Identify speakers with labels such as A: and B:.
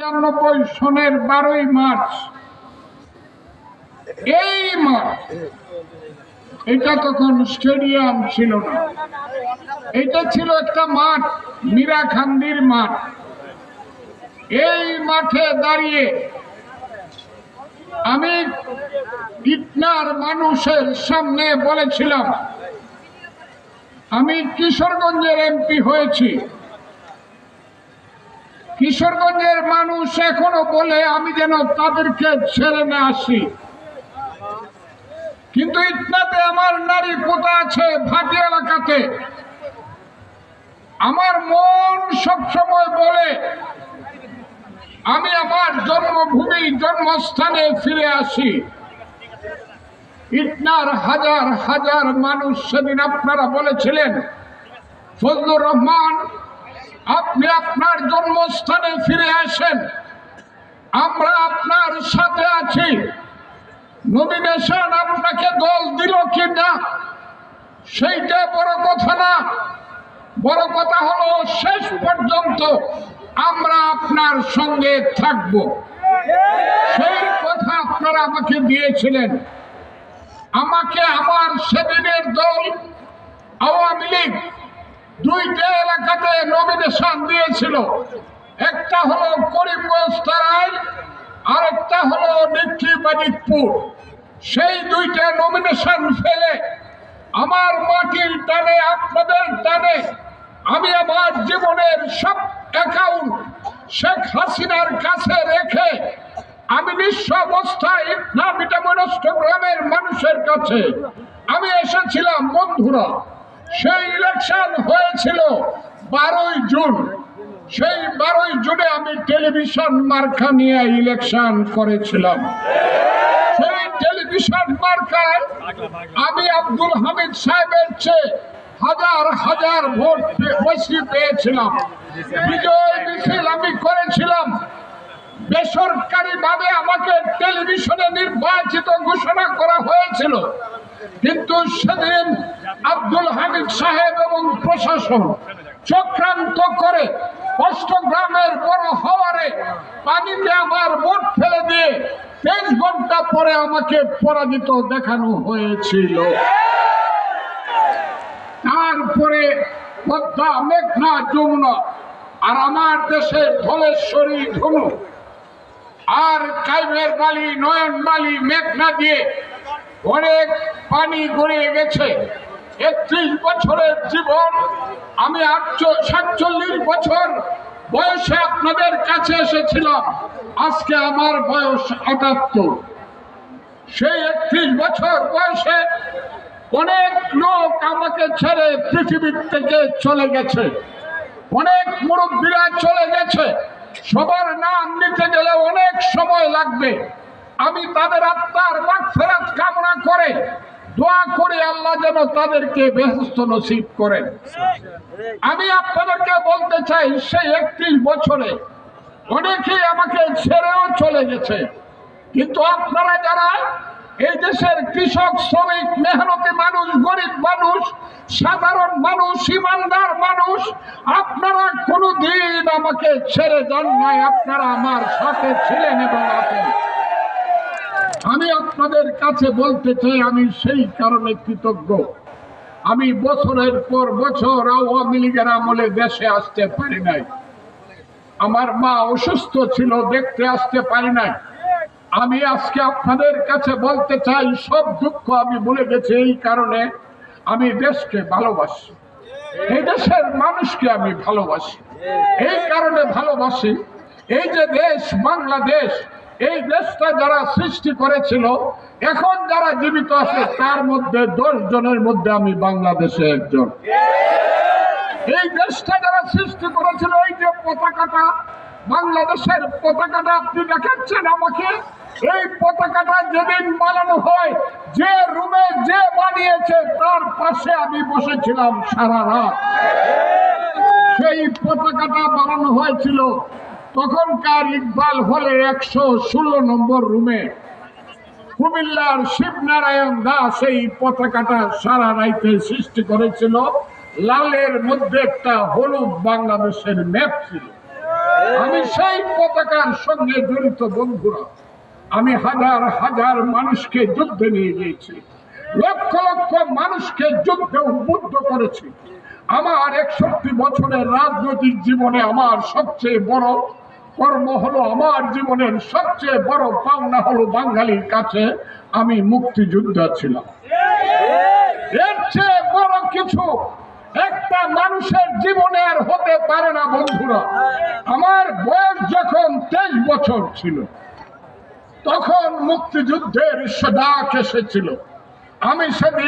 A: 95 সনের 12ই মার্চ এই মাঠ, এটা তখন স্টেডিয়াম ছিল না, এটা ছিল একটা মাঠ, মীরাখান্দির মাঠ। এই মাঠে দাঁড়িয়ে আমি ইটনার মানুষের সামনে বলেছিলাম, আমি কিশোরগঞ্জের এমপি হয়েছি। কিশোরগঞ্জের মানুষ এখনো বলে আমি যেন তাদেরকে ছেড়ে না আসি, কিন্তু ইটনাতে আমার নারী পোতা আছে, ভাটি এলাকাতে। আমার মন সবসময় বলে আমি আমার জন্মভূমি জন্মস্থানে ফিরে আসি। ইটনার হাজার হাজার মানুষ সেদিন আপনারা বলেছিলেন, ফজলুর রহমান আপনি আপনার জন্মস্থানে ফিরে আসেন, আমরা আপনার সাথে আছি। নমিনেশন আপনাকে দল দিল কি না সেইটা বড় কথা না, বড় কথা হলো শেষ পর্যন্ত আমরা আপনার সঙ্গে থাকব। সেই কথা আপনারা আমাকে দিয়েছিলেন। আমাকে আমার সেদিনের দল আওয়ামী লীগ দুইটা এলাকাতে নমিনেশন দিয়েছিল, একটা হলো করিমগঞ্জ তারাই, আরেকটা হলো নিক্কি-মানিকপুর। সেই দুইটা নমিনেশন ফেলে আমার মাটির টানে, আপনাদের টানে আমি আমার জীবনের সব অ্যাকাউন্ট শেখ হাসিনার কাছে রেখে আমি নিঃস্ব অবস্থায় না মিঠামনস্থ গ্রামের মানুষের কাছে আমি এসেছিলাম। বন্ধুরা, সেই ইলেকশন হয়েছিল 12ই জুন। সেই 12ই জুনে আমি টেলিভিশন মার্কা নিয়ে ইলেকশন করেছিলাম। সেই টেলিভিশন মার্কায় আমি আব্দুল হামিদ সাহেবের চেয়ে হাজার হাজার ভোট বেশি পেয়েছিলাম। বিজয় মিছিল আমি করেছিলাম। বেসরকারি ভাবে আমাকে টেলিভিশনে নির্বাচিত ঘোষণা করা হয়েছিল, কিন্তু সেদিন আব্দুল হামিদ সাহেব এবং প্রশাসন চক্রান্ত করে অষ্টগ্রামের বড় হওয়ারে পানিতে আমার ভোট ফেলে দিয়ে 23 ঘন্টা পরে আমাকে পরাজিত দেখানো হয়েছিল। তারপরে পদ্মা, মেঘনা, যমুনা আর আমার দেশে ধলেশ্বরী, ধনু আর কাইমের বালি, নয়ন বালি, মেঘনা দিয়ে অনেক পানি গড়িয়ে গেছে। 31 বছরের জীবন, আমি 47 বছর বয়সে আপনাদের কাছে এসেছিলাম। আজকে আমার বয়স 78। সেই 31 বছর বয়সে অনেক লোক আমাকে ছেড়ে পৃথিবীর থেকে চলে গেছে, অনেক মুরব্বীরা চলে গেছে। সবার নাম নিতে গেলে অনেক সময় লাগবে। আমি তাদের আত্মার মাগফিরাত কামনা করে দোয়া করি, আল্লাহ যেন তাদেরকে বেহেশত নসিব করেন। আমি আপনাদেরকে বলতে চাই, সেই 31 বছরে অনেকেই আমাকে ছেড়েও চলে গেছে, কিন্তু আপনারা যারা এই দেশের কৃষক, শ্রমিক, মেহনতি মানুষ, গরিব মানুষ, সাধারণ মানুষ, ইমানদার মানুষ, আপনারা কোনোদিন আমাকে ছেড়ে যান নাই। আপনারা আমার সাথে ছিলেন এবং আছেন। আমি আপনাদের কাছে বলতে চাই, আমি সেই কারণে কৃতজ্ঞ। আমি বছরের পর বছর আওয়ামী লীগের আমলে দেশে আসতে পারি নাই। আমার মা অসুস্থ ছিল, দেখতে আসতে পারি নাই। আমি আজকে আপনাদের কাছে বলতে চাই, সব দুঃখ আমি ভুলে গেছি। এই কারণে আমি দেশকে ভালোবাসি, এই দেশের মানুষকে আমি ভালোবাসি। এই কারণে ভালোবাসি, এই যে দেশ বাংলাদেশ, এই দেশটা যারা সৃষ্টি করেছিল, এখন যারা জীবিত আছে তার মধ্যে 10 জনের মধ্যে আমি বাংলাদেশে একজন। এই দেশটা যারা সৃষ্টি করেছিল, এই যে পতাকাটা, বাংলাদেশের পতাকাটা আপনি দেখাচ্ছেন আমাকে, এই পতাকাটা যেদিন বানানো হয়, যে রুমে যে বানিয়েছে তার পাশে আমি বসেছিলাম সারা রাত। সেই পতাকাটা বানানো হয়েছিল তখনকার ইকবাল হলে 116 নম্বর রুমে। কুমিল্লার শিবনারায়ণ দাস এই পতাকাটা সারা রাইতে সৃষ্টি করেছিল। লালের মধ্যে একটা হলুদ বাংলাদেশের ম্যাপ ছিল। আমি সেই পতাকার সঙ্গে জড়িত বন্ধুরা। আমি হাজার হাজার মানুষকে যুদ্ধে নিয়ে গিয়েছি, লক্ষ লক্ষ মানুষকে যুদ্ধে উদ্বুদ্ধ করেছি। আমার 61 বছরের রাজনৈতিক জীবনে আমার সবচেয়ে বড় কর্ম হলো, আমার জীবনের সবচেয়ে বড় পাওনা হলো বাঙালির কাছে আমি মুক্তিযোদ্ধা ছিলাম। এর চেয়ে বড় কিছু একটা মানুষের জীবনে আর হতে পারে না বন্ধুরা। আমার বয়স যখন 23 বছর ছিল তখন মুক্তিযুদ্ধের ডাক এসেছিল। আমি সেদিন